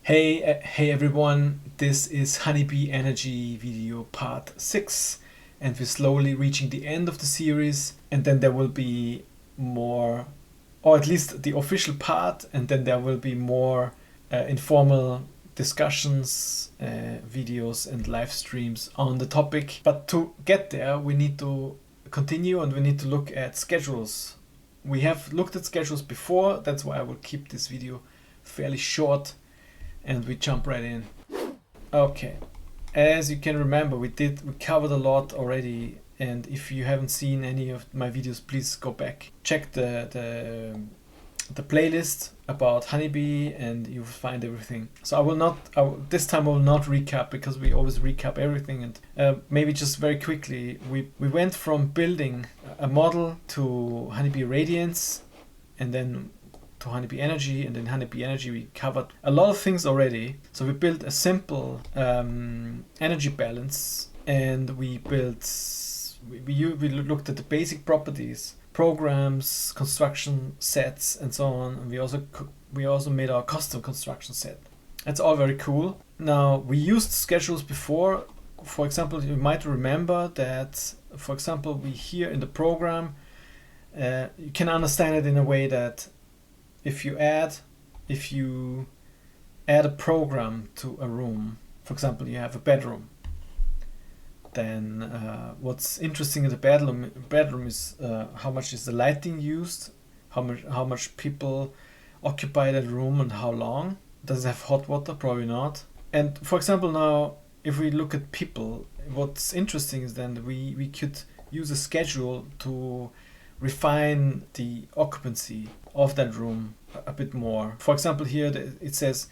Hey everyone, this is Honeybee Energy video part 6, and we're slowly reaching the end of the series, and then there will be more, or at least the official part, and then there will be more informal discussions, videos and live streams on the topic. But to get there we need to continue and we need to look at schedules. We have looked at schedules before, that's why I will keep this video fairly short. And we jump right in. Okay, as you can remember, we covered a lot already, and if you haven't seen any of my videos, please go back, check the playlist about Honeybee, and you'll find everything. So this time I will not recap, because we always recap everything. And maybe just very quickly, we went from building a model to Honeybee Radiance, and then to Honeybee Energy, and then Honeybee Energy we covered a lot of things already. So we built a simple energy balance, and we looked at the basic properties, programs, construction sets, and so on. And we also made our custom construction set. That's all very cool. Now, we used schedules before. For example, you might remember that, for example, we here in the program, you can understand it in a way that if you add a program to a room, for example, you have a bedroom, then what's interesting in the bedroom is how much is the lighting used, how much people occupy that room, and how long. Does it have hot water? Probably not. And for example, now if we look at people, what's interesting is then we could use a schedule to refine the occupancy of that room a bit more. For example, here it says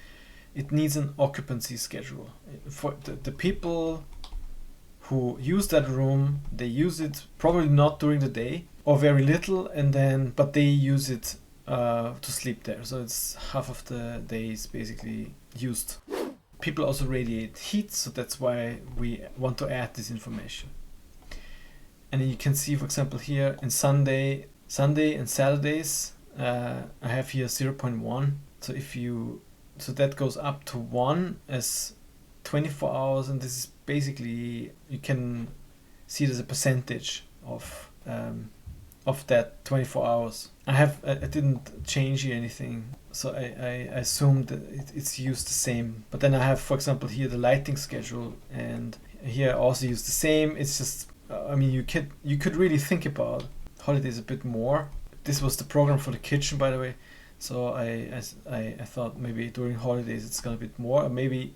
it needs an occupancy schedule. For the people who use that room, they use it probably not during the day or very little, but they use it to sleep there. So it's half of the days basically used. People also radiate heat, so that's why we want to add this information. And you can see, for example, here in Sunday and Saturdays, I have here 0.1. So that goes up to 1 as 24 hours, and this is basically, you can see it as a percentage of that 24 hours. I didn't change here anything, so I assumed that it's used the same. But then I have, for example, here the lighting schedule, and here I also use the same. It's just, I mean, you could really think about holidays a bit more. This was the program for the kitchen, by the way. So I thought maybe during holidays it's gonna be more, or maybe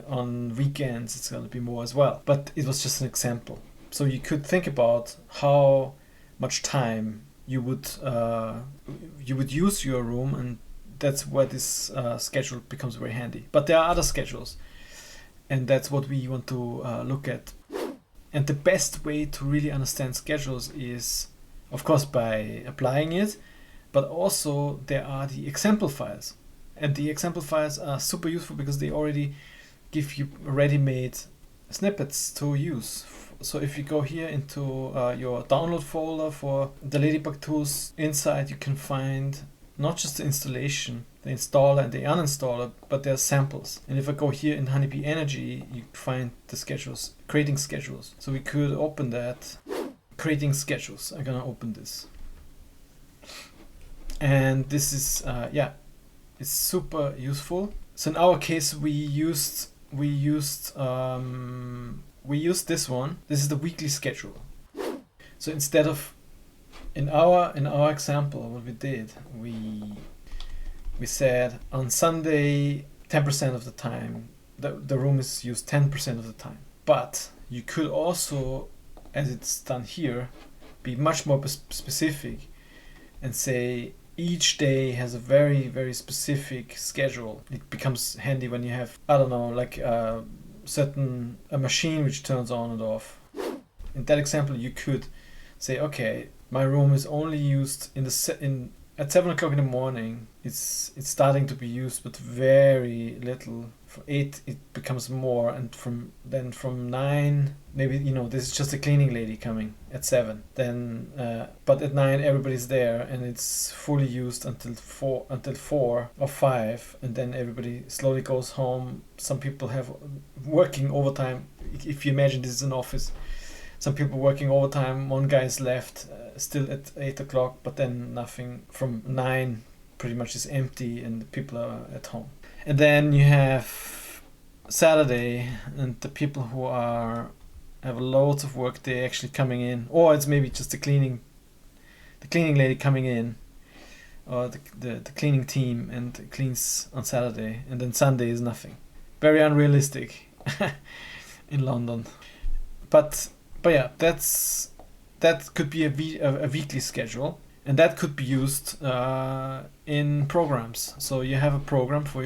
on weekends it's gonna be more as well. But it was just an example. So you could think about how much time you would use your room, and that's where this schedule becomes very handy. But there are other schedules, and that's what we want to look at. And the best way to really understand schedules is, of course, by applying it, but also there are the example files. And the example files are super useful because they already give you ready-made snippets to use. So if you go here into your download folder for the Ladybug tools, inside you can find not just the installation, the installer and the uninstaller, but there are samples. And if I go here in Honeybee Energy, you find the schedules, creating schedules. So we could open that, creating schedules. I'm gonna open this. And this is, it's super useful. So in our case, we used this one. This is the weekly schedule. So instead of, in our example, what we did, we said on Sunday 10% of the time the room is used 10% of the time. But you could also, as it's done here, be much more specific and say each day has a very, very specific schedule. It becomes handy when you have, I don't know, like a machine which turns on and off. In that example, you could say, okay, my room is only used in at 7 o'clock in the morning, it's starting to be used, but very little. For 8, it becomes more, and from 9, maybe, you know, this is just a cleaning lady coming at 7. Then, but at 9 everybody's there, and it's fully used until 4 or 5, and then everybody slowly goes home. Some people have working overtime. If you imagine this is an office, some people working overtime. One guy's left still at 8 o'clock, but then nothing from 9 pretty much is empty, and the people are at home. And then you have Saturday, and the people who have loads of work, they're actually coming in, or it's maybe just the cleaning lady coming in, or the cleaning team, and cleans on Saturday, and then Sunday is nothing. Very unrealistic in London. But yeah, that could be a weekly schedule, and that could be used in programs. So you have a program for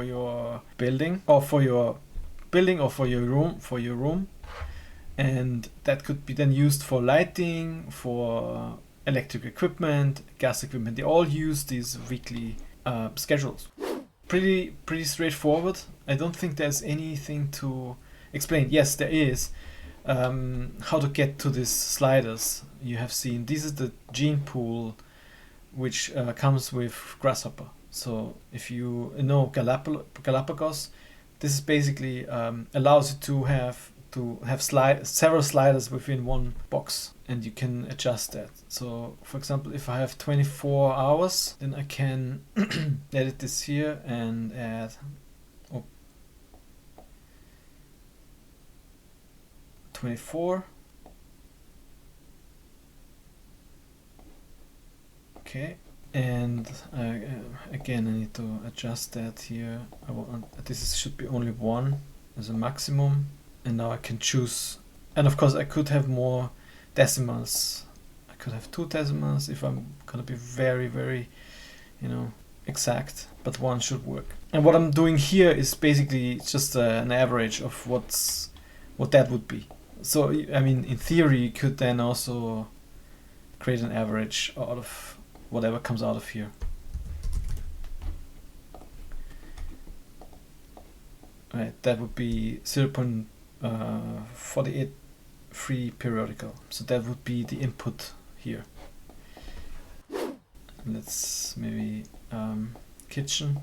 your building, or for your room, and that could be then used for lighting, for electric equipment, gas equipment. They all use these weekly schedules. Pretty straightforward. I don't think there's anything to explain. Yes, there is. How to get to these sliders you have seen. This is the gene pool, which comes with Grasshopper. So if you know Galapagos, this is basically allows you to have several sliders within one box, and you can adjust that. So for example, if I have 24 hours, then I can edit this here and add 24. Okay, and again I need to adjust that here. This should be only 1 as a maximum, and now I can choose. And of course I could have more decimals. I could have 2 decimals if I'm gonna be very, very, exact, but 1 should work. And what I'm doing here is basically just an average of what that would be. So, I mean, in theory, you could then also create an average out of whatever comes out of here. Right, that would be 0.48 free periodical. So that would be the input here. Let's maybe kitchen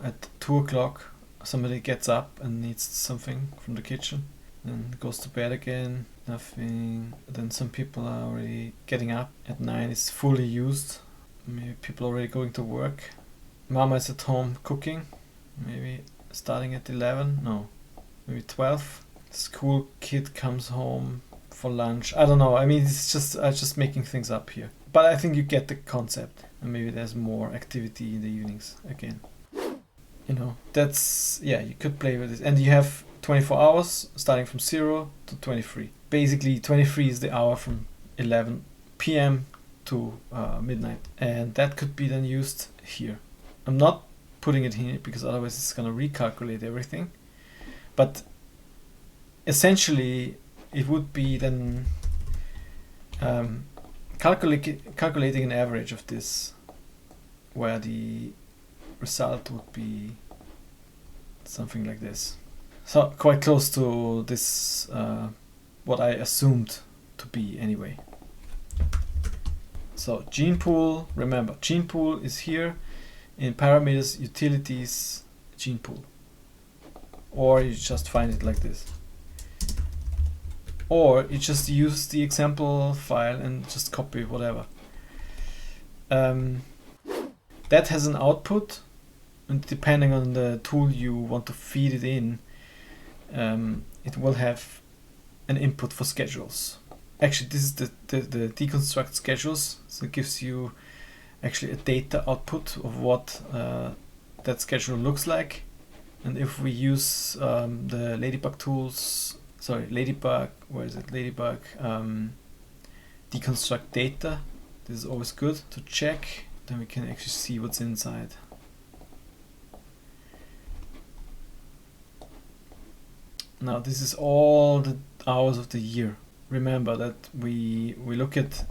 at 2 o'clock. Somebody gets up and needs something from the kitchen. Then goes to bed again, nothing. Then some people are already getting up. At 9 it's fully used. Maybe people already going to work. Mama is at home cooking, maybe starting at 11, no, maybe 12. School kid comes home for lunch. I don't know, I mean, it's just making things up here. But I think you get the concept, and maybe there's more activity in the evenings again. That's, yeah, you could play with it. And you have 24 hours starting from 0 to 23. Basically 23 is the hour from 11 p.m. to midnight, and that could be then used here. I'm not putting it here because otherwise it's going to recalculate everything, but essentially it would be then calculating an average of this, where the result would be something like this. So quite close to this, what I assumed to be anyway. So gene pool, remember, gene pool is here in parameters, utilities, gene pool. Or you just find it like this. Or you just use the example file and just copy whatever. That has an output, and depending on the tool you want to feed it in, it will have an input for schedules. Actually, this is the Deconstruct Schedules, so it gives you actually a data output of what that schedule looks like. And if we use the Ladybug tools, where is it? Ladybug Deconstruct Data, this is always good to check, then we can actually see what's inside. Now this is all the hours of the year. Remember that we look at,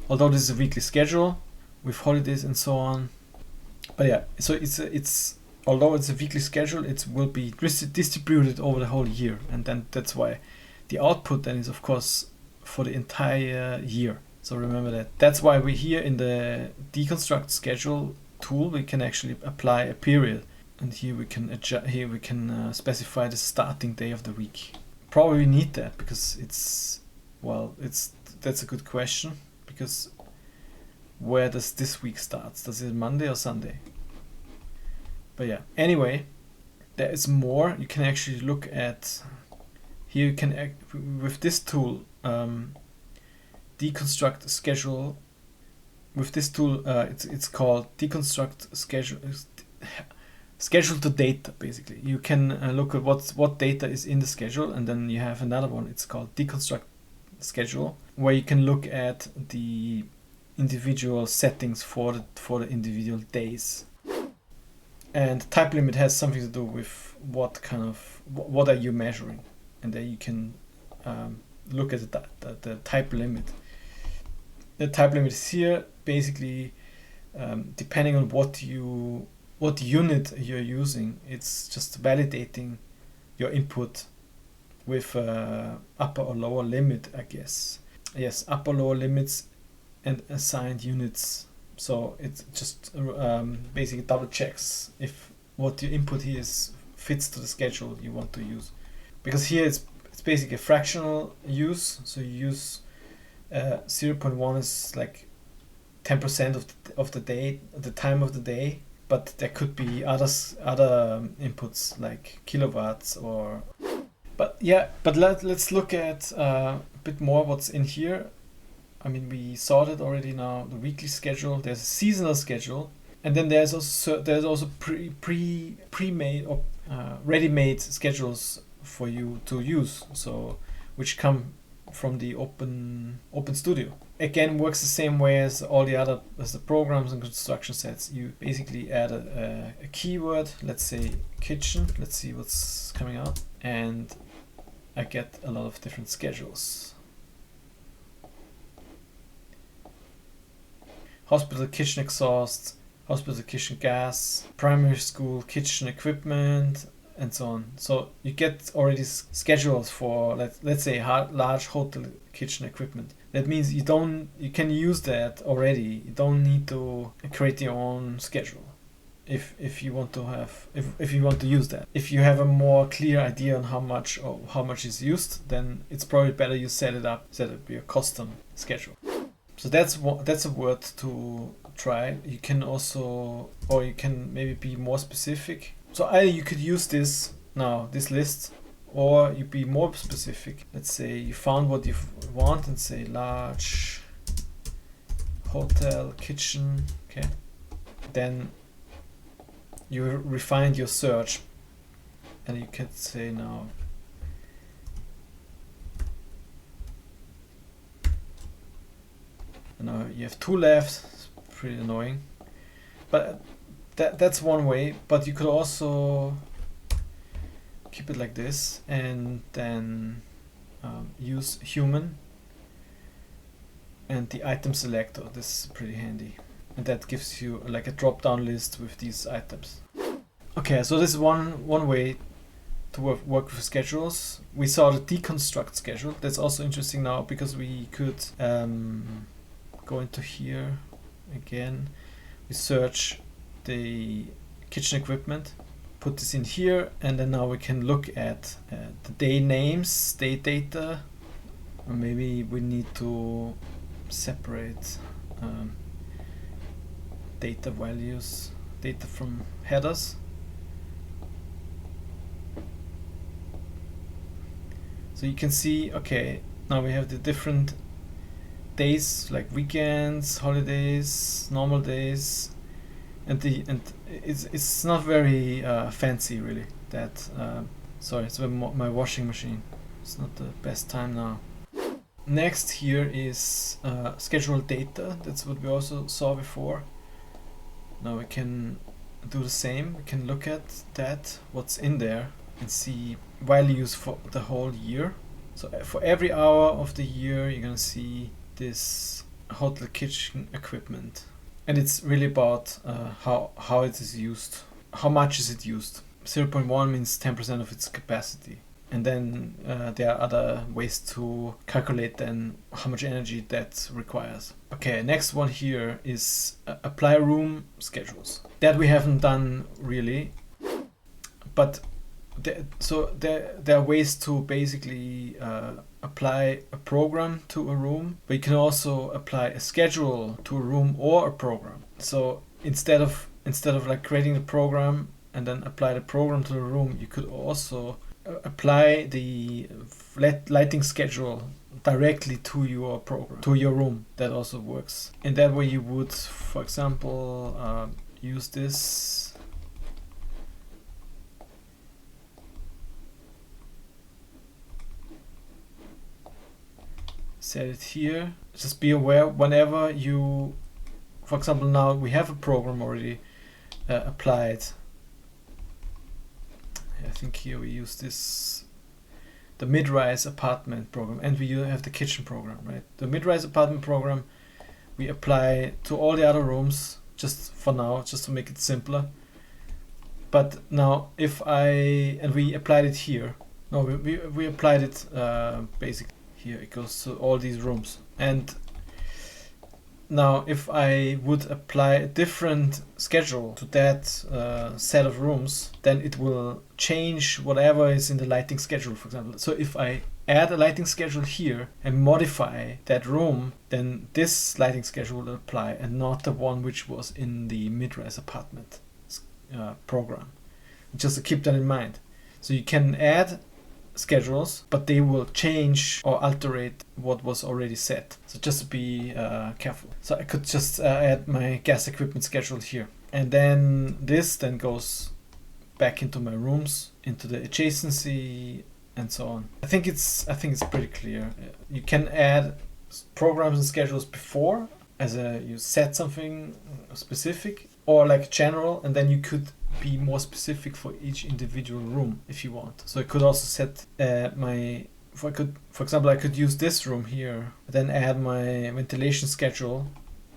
although this is a weekly schedule, with holidays and so on. But yeah, so it's although it's a weekly schedule, it will be distributed over the whole year, and then that's why the output then is of course for the entire year. So remember that. That's why we here in the Deconstruct Schedule tool we can actually apply a period, and here we can adjust. Here we can specify the starting day of the week. Probably need that because that's a good question, because where does this week start? Does it Monday or Sunday? But yeah, anyway, there is more. You can actually look at here. You can with this tool Deconstruct Schedule. With this tool, it's called Deconstruct Schedule. Schedule to data, basically. You can look at what data is in the schedule, and then you have another one. It's called Deconstruct Schedule, where you can look at the individual settings for the individual days. And type limit has something to do with what are you measuring, and then you can look at the type limit. The type limit is here basically depending on what unit you're using. It's just validating your input with upper or lower limit, I guess. Yes, upper lower limits and assigned units. So it just basically double checks if what your input here fits to the schedule you want to use. Because here it's basically a fractional use. So you use 0.1 is like 10% of the day, the time of the day. But there could be other inputs like kilowatts or. But yeah, let's look at a bit more what's in here. I mean, we saw that already now. The weekly schedule. There's a seasonal schedule, and then there's also pre-made or ready-made schedules for you to use. So which come from the Open Studio. Again, works the same way as all the other as the programs and construction sets. You basically add a keyword. Let's say kitchen. Let's see what's coming out, and I get a lot of different schedules. Hospital kitchen exhaust, hospital kitchen gas, primary school kitchen equipment, and so on. So you get already schedules for let's say large hotel kitchen equipment. That means you can use that already. You don't need to create your own schedule if you want to use that. If you have a more clear idea on how much is used, then it's probably better you set up your custom schedule. So that's a word to try. You can also, or you can maybe be more specific. So either you could use this list, or you be more specific. Let's say you found what you want and say large hotel kitchen. Okay, then you refined your search, and you can say now. Now you have two left. It's pretty annoying, but that's one way. But you could also keep it like this, and then use human and the item selector. This is pretty handy, and that gives you like a drop-down list with these items. Okay, so this is one way to work with schedules. We saw the Deconstruct Schedule. That's also interesting now because we could go into here again. We search the kitchen equipment, put this in here, and then now we can look at the day names, day data, or maybe we need to separate data values, data from headers. So you can see, okay, now we have the different days like weekends, holidays, normal days, and it's not very fancy really. That sorry, it's my washing machine. It's not the best time now. Next here is schedule data. That's what we also saw before. Now we can do the same. We can look at that, what's in there, and see values for the whole year. So for every hour of the year, you're gonna see this hotel kitchen equipment. And it's really about how it is used. How much is it used? 0.1 means 10% of its capacity. And then there are other ways to calculate then how much energy that requires. Okay, next one here is apply room schedules. That we haven't done really, but there are ways to basically apply a program to a room, but you can also apply a schedule to a room or a program. So instead of like creating the program and then apply the program to the room, you could also apply the lighting schedule directly to your program, to your room. That also works. And that way you would, for example, use this. Set it here. Just be aware whenever you, for example, now we have a program already applied. I think here we use this, the mid-rise apartment program, and we have the kitchen program, right? The mid-rise apartment program we apply to all the other rooms just for now, just to make it simpler. But now and we applied it here. No, we applied it basically here. It goes to all these rooms. And now if I would apply a different schedule to that set of rooms, then it will change whatever is in the lighting schedule, for example. So if I add a lighting schedule here and modify that room, then this lighting schedule will apply and not the one which was in the mid-rise apartment program. Just to keep that in mind. So you can add schedules, but they will change or alterate what was already set. So just to be careful. So I could just add my gas equipment schedule here, and then this then goes back into my rooms, into the adjacency, and so on. I think it's pretty clear. You can add programs and schedules before, you set something specific, or like general, and then you could be more specific for each individual room if you want. So I could also set for example, I could use this room here, then add my ventilation schedule,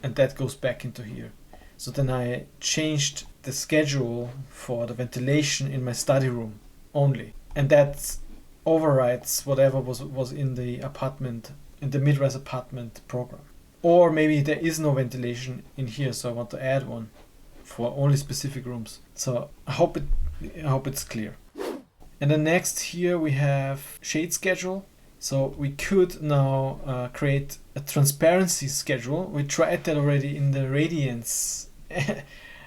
and that goes back into here. So then I changed the schedule for the ventilation in my study room only, and that overrides whatever was in the apartment, in the mid-rise apartment program. Or maybe there is no ventilation in here, so I want to add one for only specific rooms. So I hope it's clear. And then next here we have shade schedule. So we could now create a transparency schedule. We tried that already in the Radiance,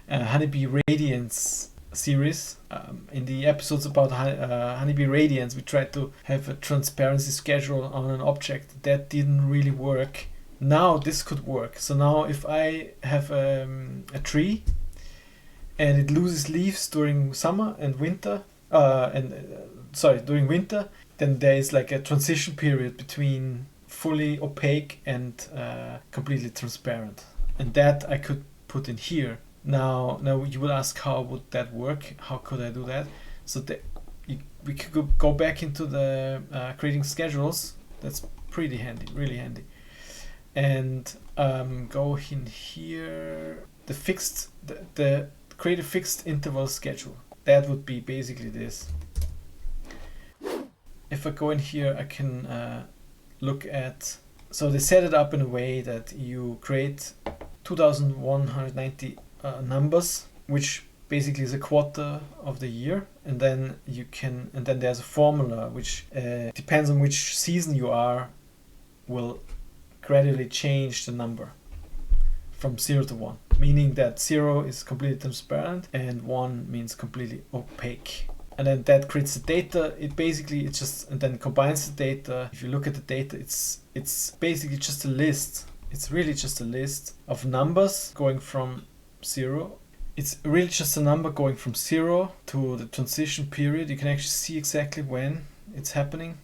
Honeybee Radiance series. In the episodes about Honeybee Radiance, we tried to have a transparency schedule on an object. That didn't really work. Now this could work. So now if I have a tree and it loses leaves during summer and winter, during winter, then there is like a transition period between fully opaque and completely transparent, and that I could put in here. Now you will ask, how would that work? How could I do that? So we could go back into the creating schedules. That's pretty handy, really handy, and go in here. The create a fixed interval schedule. That would be basically this. If I go in here, I can look at, so they set it up in a way that you create 2190 numbers, which basically is a quarter of the year, and then there's a formula which depends on which season you are, will gradually change the number from 0 to 1, meaning that 0 is completely transparent and 1 means completely opaque. And then that creates the data. And then combines the data. If you look at the data, it's basically just a list. It's really just a list of numbers going from 0. It's really just a number going from 0 to the transition period. You can actually see exactly when it's happening.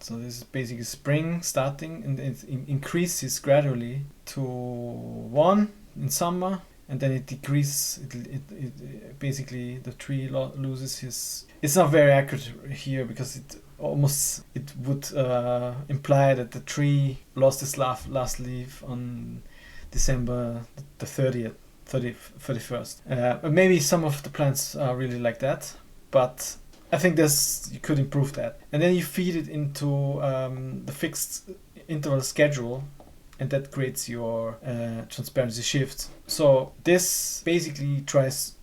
So this is basically spring starting, and it increases gradually to 1 in summer, and then it decreases. It basically the tree loses his. It's not very accurate here because it would imply that the tree lost its last leaf on December the 31st. Maybe some of the plants are really like that, but I think you could improve that. And then you feed it into the fixed interval schedule, and that creates your transparency shift. So this basically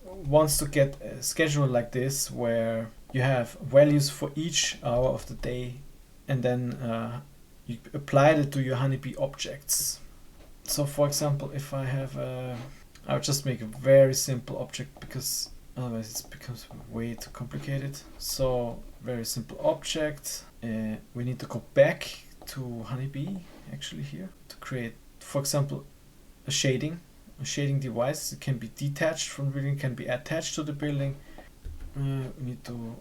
wants to get a schedule like this where you have values for each hour of the day, and then you apply it to your Honeybee objects. So for example, if I have I would just make a very simple object, because otherwise it becomes way too complicated. So very simple object. We need to go back to Honeybee actually here to create, for example, a shading device. It can be detached from the building, can be attached to the building. We need to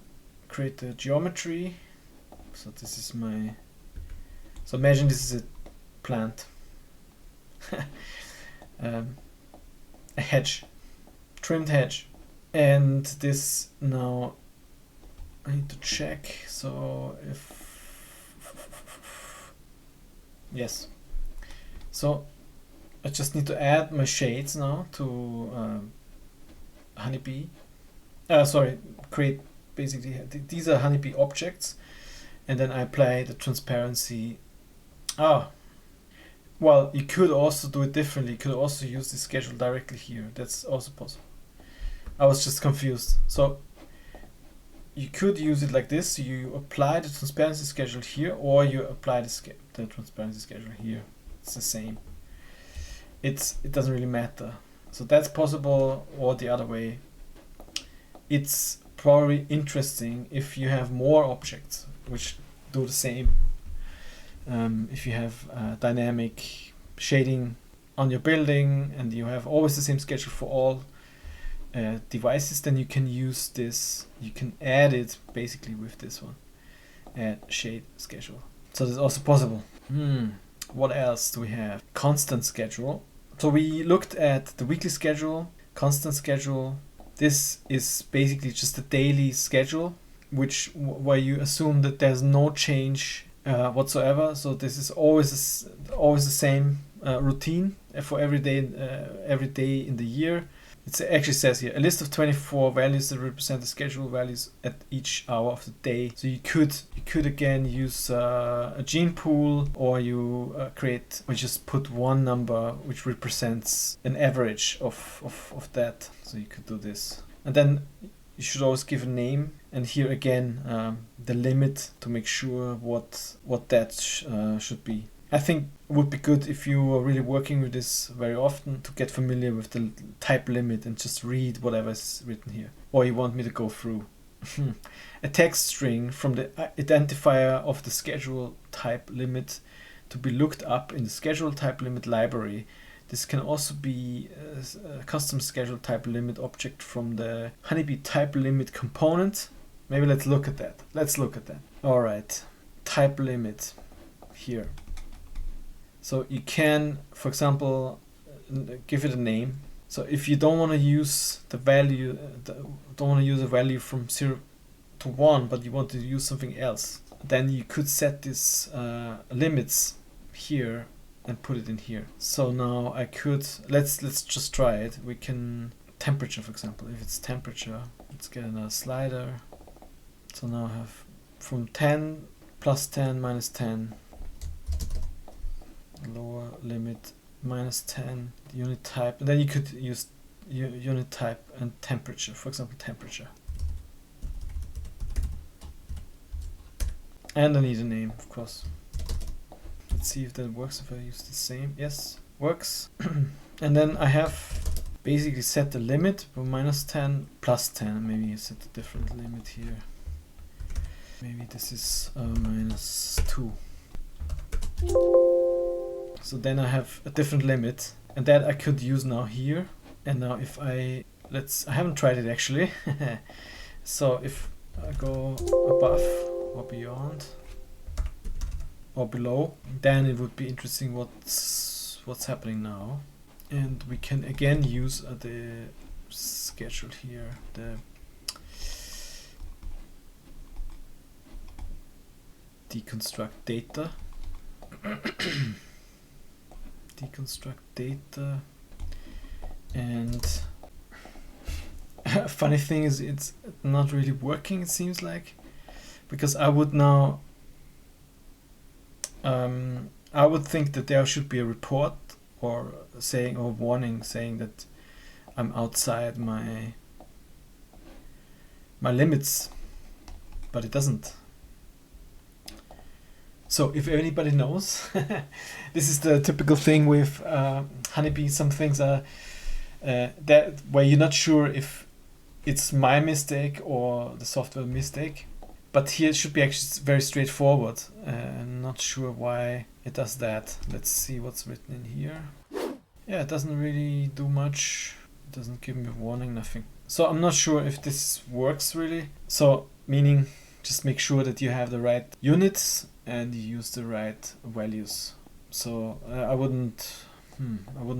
create the geometry. So this is so imagine this is a plant. A hedge, trimmed hedge. And this now I need to check. So yes. So I just need to add my shades now to Honeybee. Create basically, these are Honeybee objects, and then I apply the transparency. Well, you could also do it differently. You could also use the schedule directly here. That's also possible. I was just confused. So you could use it like this. You apply the transparency schedule here, or you apply the transparency schedule here. It's the same. It doesn't really matter. So that's possible, or the other way. It's probably interesting if you have more objects which do the same. If you have dynamic shading on your building and you have always the same schedule for all devices, then you can use this. You can add it basically with this one, add shade schedule. So that's also possible. What else do we have? Constant schedule. So we looked at the weekly schedule, constant schedule. This is basically just a daily schedule, where you assume that there's no change whatsoever. So this is always the same routine for every day in the year. It actually says here a list of 24 values that represent the schedule values at each hour of the day. So you could again use a gene pool, or you just put one number which represents an average of that. So you could do this, and then you should always give a name, and here again the limit to make sure what that should be. I think it would be good if you are really working with this very often to get familiar with the type limit and just read whatever is written here. Or you want me to go through. A text string from the identifier of the schedule type limit to be looked up in the schedule type limit library. This can also be a custom schedule type limit object from the Honeybee type limit component. Maybe let's look at that. All right, type limit here. So you can, for example, give it a name. So if you don't want to use a value from 0 to 1, but you want to use something else, then you could set this limits here and put it in here. So now I could, let's just try it. We can, temperature for example, if it's temperature, let's get another slider. So now I have from 10, plus 10, minus 10, lower limit, minus 10, unit type, and then you could use unit type and temperature, for example, temperature. And I need a name, of course. Let's see if that works if I use the same. Yes, works. And then I have basically set the limit from minus 10, plus 10. Maybe you set a different limit here. Maybe this is minus 2. So then I have a different limit, and that I could use now here. And now if I haven't tried it actually. So if I go above or beyond or below, then it would be interesting what's happening now. And we can again use the schedule here, the deconstruct data. deconstruct data. And funny thing is, it's not really working, it seems like, because I would now I would think that there should be a report or saying, or warning saying that I'm outside my limits, but it doesn't. So if anybody knows, this is the typical thing with Honeybee. Some things are that where you're not sure if it's my mistake or the software mistake. But here it should be actually very straightforward. I'm not sure why it does that. Let's see what's written in here. Yeah, it doesn't really do much. It doesn't give me a warning, nothing. So I'm not sure if this works really. So meaning just make sure that you have the right units and you use the right values. So I wouldn't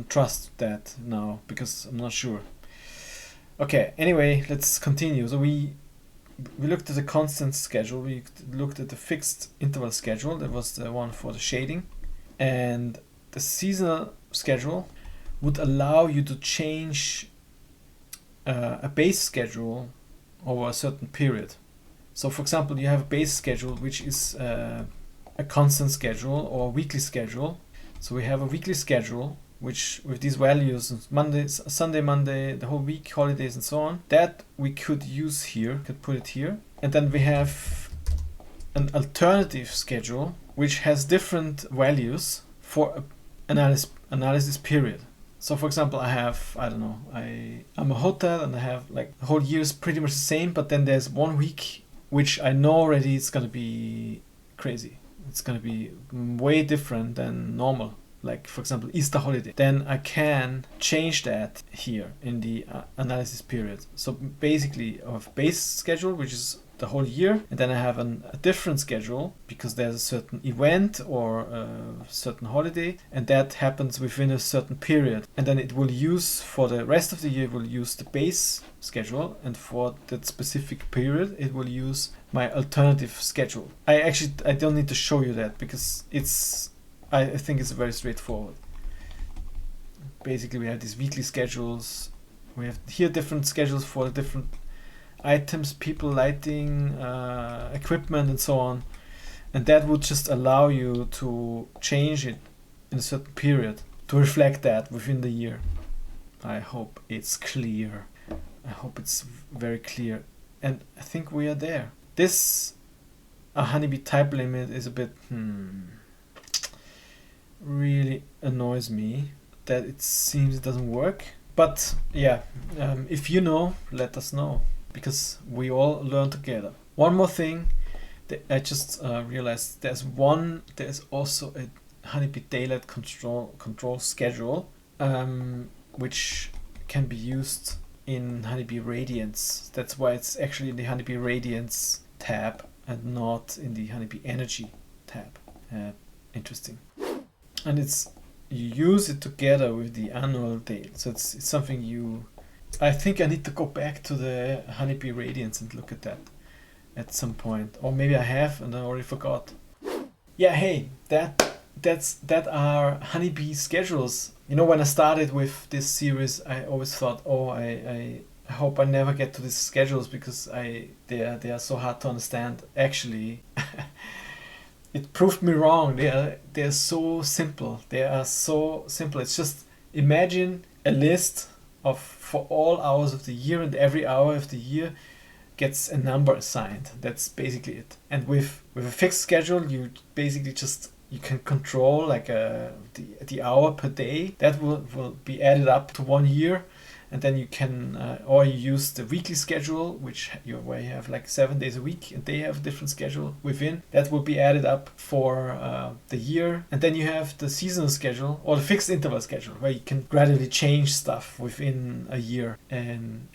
trust that now because I'm not sure. Okay, anyway, let's continue. So we looked at the constant schedule, we looked at the fixed interval schedule, that was the one for the shading, and the seasonal schedule would allow you to change a base schedule over a certain period. So for example, you have a base schedule which is a constant schedule or weekly schedule. So we have a weekly schedule which with these values, Monday, Sunday, Monday, the whole week, holidays and so on, that we could use here, could put it here. And then we have an alternative schedule which has different values for analysis period. So for example, I have, I don't know, I'm a hotel and I have like the whole year is pretty much the same, but then there's 1 week which I know already it's gonna be crazy. It's gonna be way different than normal. Like for example, Easter holiday, then I can change that here in the analysis period. So basically I have base schedule, which is the whole year, and then I have a different schedule because there's a certain event or a certain holiday, and that happens within a certain period. And then it will use, for the rest of the year, it will use the base schedule, and for that specific period, it will use my alternative schedule. I don't need to show you that because I think it's very straightforward. Basically, we have these weekly schedules. We have here different schedules for the different items, people, lighting, equipment, and so on. And that would just allow you to change it in a certain period to reflect that within the year. I hope it's clear. I hope it's very clear. And I think we are there. This Honeybee type limit is a bit really annoys me that it seems it doesn't work. But yeah, if you know, let us know, because we all learn together. One more thing that I just realized, there's also a Honeybee daylight control schedule, which can be used in Honeybee Radiance. That's why it's actually in the Honeybee Radiance tab and not in the Honeybee Energy tab. Interesting. And you use it together with the annual date. So it's something I think I need to go back to the Honeybee Radiance and look at that at some point. Or maybe I have and I already forgot. Yeah, hey, that are Honeybee schedules. You know, when I started with this series, I always thought, I hope I never get to these schedules because they are so hard to understand. Actually, it proved me wrong. They're so simple. They are so simple. It's just imagine a list for all hours of the year, and every hour of the year gets a number assigned. That's basically it. And with a fixed schedule, you basically you can control like the hour per day. That will be added up to 1 year. And then you can, or you use the weekly schedule, where you have like 7 days a week, and they have a different schedule within. That will be added up for the year. And then you have the seasonal schedule or the fixed interval schedule, where you can gradually change stuff within a year. And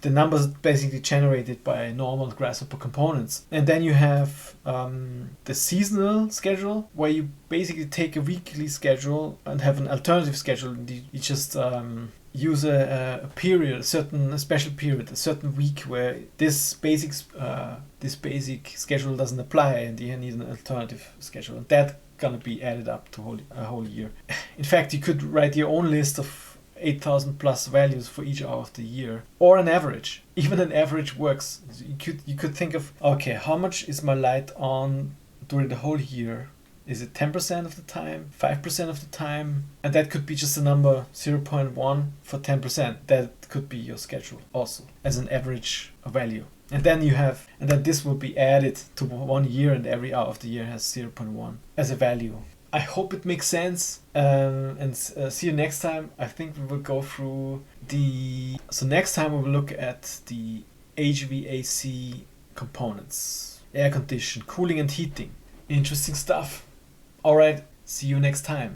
the numbers are basically generated by normal Grasshopper components. And then you have the seasonal schedule, where you basically take a weekly schedule and have an alternative schedule. You just use a period, a special period, a certain week where this basic schedule doesn't apply, and you need an alternative schedule. And that gonna be added up to a whole year. In fact, you could write your own list of 8,000 plus values for each hour of the year, or an average. Even an average works. You could think of, okay, how much is my light on during the whole year? Is it 10% of the time, 5% of the time? And that could be just a number, 0.1 for 10%. That could be your schedule also as an average value. And then this will be added to 1 year, and every hour of the year has 0.1 as a value. I hope it makes sense, and see you next time. I think we will go through so next time we will look at the HVAC components, air condition, cooling and heating. Interesting stuff. Alright, see you next time.